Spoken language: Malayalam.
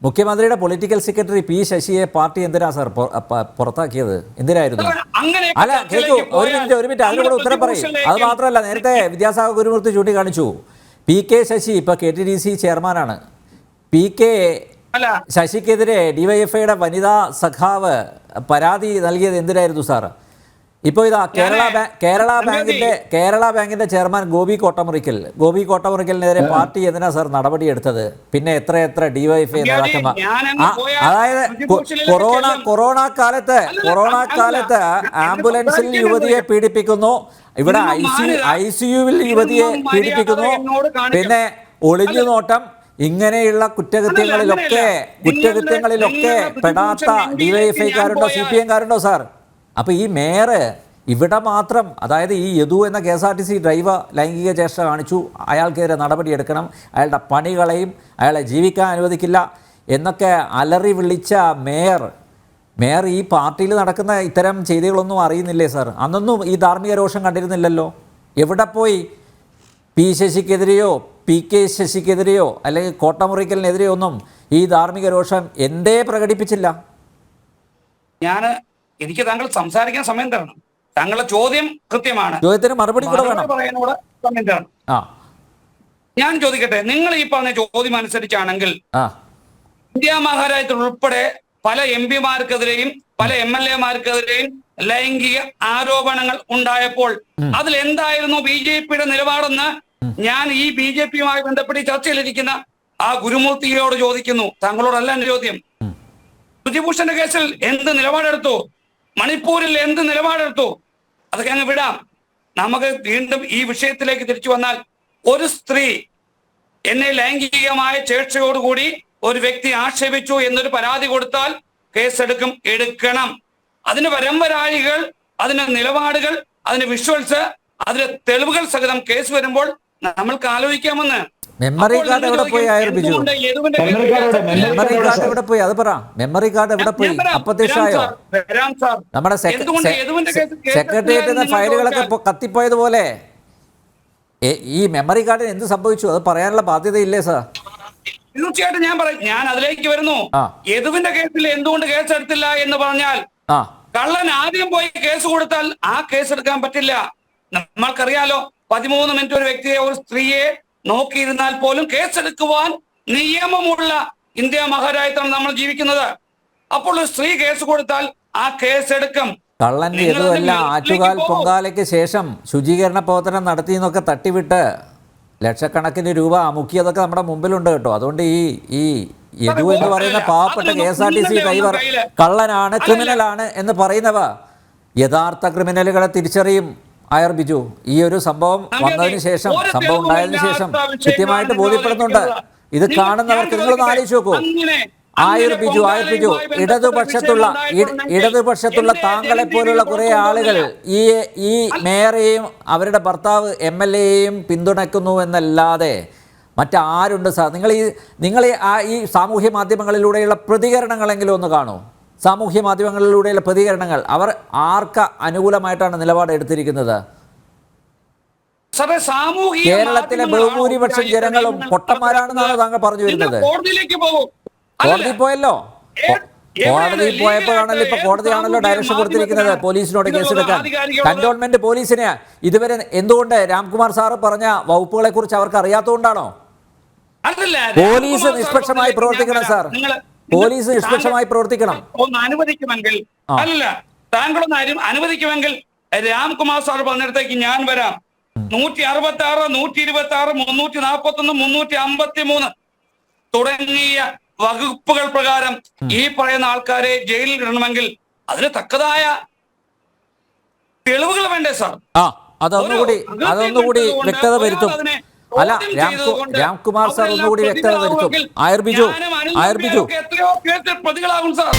മുഖ്യമന്ത്രിയുടെ പൊളിറ്റിക്കൽ സെക്രട്ടറി പി ശശിയെ പാർട്ടി എന്തിനാ സാർ പുറത്താക്കിയത്? എന്തിനായിരുന്നു? അല്ല കേൾക്കൂ, ഒരു മിനിറ്റ് അതിനോട് ഉത്തരം പറയും. അത് മാത്രമല്ല, നേരത്തെ വിദ്യാസാഗർ ഗുരുമൂർത്തി ചൂണ്ടിക്കാണിച്ചു പി കെ ശശി ഇപ്പോൾ KTDC ചെയർമാനാണ്. പി കെ ശശിക്കെതിരെ ഡിവൈഎഫ്ഐയുടെ വനിതാ സഖാവ് പരാതി നൽകിയത് എന്തിനായിരുന്നു സാർ? ഇപ്പോൾ ഇതാ കേരള ബാങ്കിന്റെ ചെയർമാൻ ഗോപി കോട്ടമുറിക്കലിനെതിരെ പാർട്ടി എന്തിനാ സാർ നടപടിയെടുത്തത്? പിന്നെ എത്ര ഡിവൈഎഫ്ഐ നേതാക്കന്മാർ, അതായത് കൊറോണ കാലത്ത് ആംബുലൻസിൽ യുവതിയെ പീഡിപ്പിക്കുന്നു, ഇവിടെ ICUവിൽ യുവതിയെ പീഡിപ്പിക്കുന്നു, പിന്നെ ഒളിഞ്ഞു നോട്ടം, ഇങ്ങനെയുള്ള കുറ്റകൃത്യങ്ങളിലൊക്കെ പെടാത്ത ഡിവൈഎഫ്ഐക്കാരുണ്ടോ CPM-കാരുണ്ടോ സാർ? അപ്പോൾ ഈ മേയർ ഇവിടെ മാത്രം, അതായത് ഈ യദു എന്ന KSRTC ഡ്രൈവർ ലൈംഗിക ചേഷ്ട കാണിച്ചു, അയാൾക്കെതിരെ നടപടിയെടുക്കണം, അയാളുടെ പണികളെയും അയാളെ ജീവിക്കാൻ അനുവദിക്കില്ല എന്നൊക്കെ അലറി വിളിച്ച മേയർ ഈ പാർട്ടിയിൽ നടക്കുന്ന ഇത്തരം ചെയ്തികളൊന്നും അറിയുന്നില്ലേ സാർ? അന്നൊന്നും ഈ ധാർമ്മിക രോഷം കണ്ടിരുന്നില്ലല്ലോ. എവിടെ പോയി? പി ശശിക്കെതിരെയോ PK ശശിക്കെതിരെയോ അല്ലെങ്കിൽ കോട്ടമുറിക്കലിനെതിരെയോ ഒന്നും ഈ ധാർമ്മിക രോഷം എന്തേ പ്രകടിപ്പിച്ചില്ല? എനിക്ക് താങ്കൾ സംസാരിക്കാൻ സമയം തരണം. താങ്കളുടെ ചോദ്യം കൃത്യമാണ്, ചോദ്യത്തിന് മറുപടി സമയം തരണം. ഞാൻ ചോദിക്കട്ടെ, നിങ്ങൾ ഈ പറഞ്ഞ ചോദ്യം അനുസരിച്ചാണെങ്കിൽ ഇന്ത്യ മഹാരാജ്യത്തിൽ ഉൾപ്പെടെ പല MP-മാർക്കെതിരെയും പല MLA-മാർക്കെതിരെയും ലൈംഗിക ആരോപണങ്ങൾ ഉണ്ടായപ്പോൾ അതിൽ എന്തായിരുന്നു BJP-യുടെ നിലപാടെന്ന് ഞാൻ ഈ BJP-യുമായി ബന്ധപ്പെട്ട് ചർച്ചയിലിരിക്കുന്ന ആ ഗുരുമൂർത്തിയോട് ചോദിക്കുന്നു. താങ്കളോടല്ല എന്റെ ചോദ്യം. ശുചിഭൂഷന്റെ കേസിൽ എന്ത് നിലപാടെടുത്തു? മണിപ്പൂരിൽ എന്ത് നിലപാടെടുത്തു? അതൊക്കെ അങ്ങ് വിടാം. നമുക്ക് വീണ്ടും ഈ വിഷയത്തിലേക്ക് തിരിച്ചു വന്നാൽ, ഒരു സ്ത്രീ എന്നെ ലൈംഗികമായ ചേഷ്ടയോടുകൂടി ഒരു വ്യക്തി ആക്ഷേപിച്ചു എന്നൊരു പരാതി കൊടുത്താൽ എടുക്കണം. അതിന് പരമ്പരായികൾ, അതിന് നിലപാടുകൾ, അതിന് വിഷ്വൽസ്, അതിന് തെളിവുകൾ സഹിതം കേസ് വരുമ്പോൾ നമ്മൾക്ക് ആലോചിക്കാമെന്ന്. മെമ്മറി കാർഡ് എവിടെ പോയി? എവിടെ പോയി? അത് പറ. മെമ്മറി കാർഡ് എവിടെ പോയി? അപ്രത്യക്ഷമായോ? നമ്മുടെ സെക്രട്ടേറിയറ്റിന്റെ ഫയലുകളൊക്കെ കത്തിപ്പോയതുപോലെ ഈ മെമ്മറി കാർഡിന് എന്ത് സംഭവിച്ചു? അത് പറയാനുള്ള ബാധ്യതയില്ലേ സാർ? തീർച്ചയായിട്ടും ഞാൻ അതിലേക്ക് വരുന്നു. യദുവിന്റെ കേസിൽ എന്തുകൊണ്ട് കേസ് എടുത്തില്ല എന്ന് പറഞ്ഞാൽ, കള്ളൻ ആദ്യം പോയി കേസ് കൊടുത്താൽ ആ കേസ് എടുക്കാൻ പറ്റില്ല. നമ്മൾക്കറിയാലോ, 13 മിനിറ്റ് ഒരു വ്യക്തിയെ, ഒരു സ്ത്രീയെ നോക്കിയിരുന്നാൽ പോലും കേസെടുക്കുവാൻ നിയമമുള്ള ഇന്ത്യ മഹാരാജ്യത്താണ് നമ്മൾ ജീവിക്കുന്നത്. അപ്പോൾ ഒരു സ്ത്രീ കേസ് കൊടുത്താൽ ആ കേസെടുക്കും. കള്ളൻ യദുവല്ല ആറ്റുകാൽ പൊങ്കാലയ്ക്ക് ശേഷം ശുചീകരണ പ്രവർത്തനം നടത്തിയെന്നൊക്കെ തട്ടിവിട്ട് ലക്ഷക്കണക്കിന് രൂപ മുക്കിയതൊക്കെ നമ്മുടെ മുമ്പിലുണ്ട് കേട്ടോ. അതുകൊണ്ട് ഈ യദു എന്ന് പറയുന്ന പാവപ്പെട്ട KSRTC ഡ്രൈവർ കള്ളനാണ്, ക്രിമിനലാണ് എന്ന് പറയുന്നവ യഥാർത്ഥ ക്രിമിനലുകളെ തിരിച്ചറിയും. ആയർ ബിജു, ഈ ഒരു സംഭവം വന്നതിന് ശേഷം, സംഭവം ഉണ്ടായതിനു ശേഷം കൃത്യമായിട്ട് ബോധ്യപ്പെടുന്നുണ്ട്. ഇത് കാണുന്നവർക്ക് നിങ്ങളൊന്ന് ആലോചിച്ച് നോക്കൂ. ആയർ ബിജു ഇടതുപക്ഷത്തുള്ള താങ്കളെ പോലുള്ള കുറെ ആളുകൾ ഈ മേയറെയും അവരുടെ ഭർത്താവ് MLA-യെയും പിന്തുണയ്ക്കുന്നു എന്നല്ലാതെ മറ്റാരുണ്ട് സാർ? നിങ്ങൾ ഈ സാമൂഹ്യ മാധ്യമങ്ങളിലൂടെയുള്ള പ്രതികരണങ്ങളെങ്കിലും ഒന്ന് കാണൂ. സാമൂഹ്യ മാധ്യമങ്ങളിലൂടെയുള്ള പ്രതികരണങ്ങൾ, അവർ ആർക്ക് അനുകൂലമായിട്ടാണ് നിലപാട് എടുത്തിരിക്കുന്നത്? കേരളത്തിലെ ബഹുഭൂരിപക്ഷം ജനങ്ങളും പൊട്ടന്മാരാണെന്നാണ് താങ്കൾ പറഞ്ഞു വരുന്നത്. കോടതി പോയല്ലോ. കോടതി പോയപ്പോഴാണല്ലോ ഇപ്പൊ കോടതിയാണല്ലോ ഡയറക്ഷൻ കൊടുത്തിരിക്കുന്നത് പോലീസിനോട് കേസെടുക്കാൻ. കന്റോൺമെന്റ് പോലീസിന് ഇതുവരെ എന്തുകൊണ്ട് രാംകുമാർ സാറ് പറഞ്ഞ വകുപ്പുകളെ കുറിച്ച് അവർക്ക് അറിയാത്തതുകൊണ്ടാണോ? പോലീസ് നിഷ്പക്ഷമായി പ്രവർത്തിക്കണം സാർ. പോലീസ് നിഷ്പക്ഷമായി പ്രവർത്തിക്കണം. ഒന്ന് അനുവദിക്കുമെങ്കിൽ, അല്ല താങ്കളൊന്ന് അനുവദിക്കുമെങ്കിൽ രാംകുമാർ സാർ പറഞ്ഞിടത്തേക്ക് ഞാൻ വരാം. 166, 126, 341, 353 തുടങ്ങിയ വകുപ്പുകൾ പ്രകാരം ഈ പറയുന്ന ആൾക്കാരെ ജയിലിൽ ഇടണമെങ്കിൽ അതിന് തക്കതായ തെളിവുകൾ വേണ്ടേ സാർ? അതൊന്നുകൂടി വ്യക്തത വരുത്തും. അല്ല, രാംകുമാർ സാർ ഒന്നുകൂടി വ്യക്തത വരുത്തും. ആയർ ബിജു എത്രയോ കേസിൽ പ്രതികളാകും സാർ.